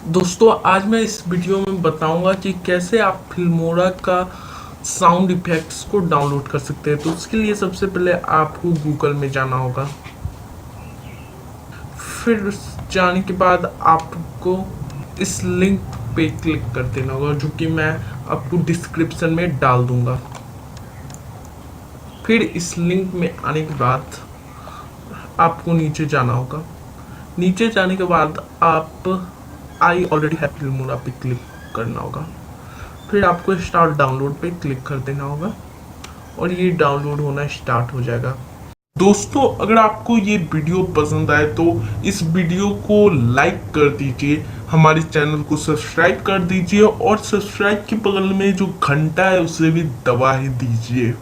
दोस्तों आज मैं इस वीडियो में बताऊंगा कि कैसे आप फिल्मोरा का साउंड इफेक्ट्स को डाउनलोड कर सकते हैं। तो उसके लिए सबसे पहले आपको गूगल में जाना होगा। फिर जाने के बाद आपको इस लिंक पे क्लिक कर देना होगा, जो कि मैं आपको डिस्क्रिप्शन में डाल दूंगा। फिर इस लिंक में आने के बाद आपको नीचे जाना होगा। नीचे जाने के बाद आप आई ऑलरेडी हैव फिल्मोरा पे क्लिक करना होगा। फिर आपको स्टार्ट डाउनलोड पे क्लिक कर देना होगा और ये डाउनलोड होना स्टार्ट हो जाएगा। दोस्तों अगर आपको ये वीडियो पसंद आए तो इस वीडियो को लाइक कर दीजिए, हमारे चैनल को सब्सक्राइब कर दीजिए और सब्सक्राइब के बगल में जो घंटा है उसे भी दबा ही दीजिए।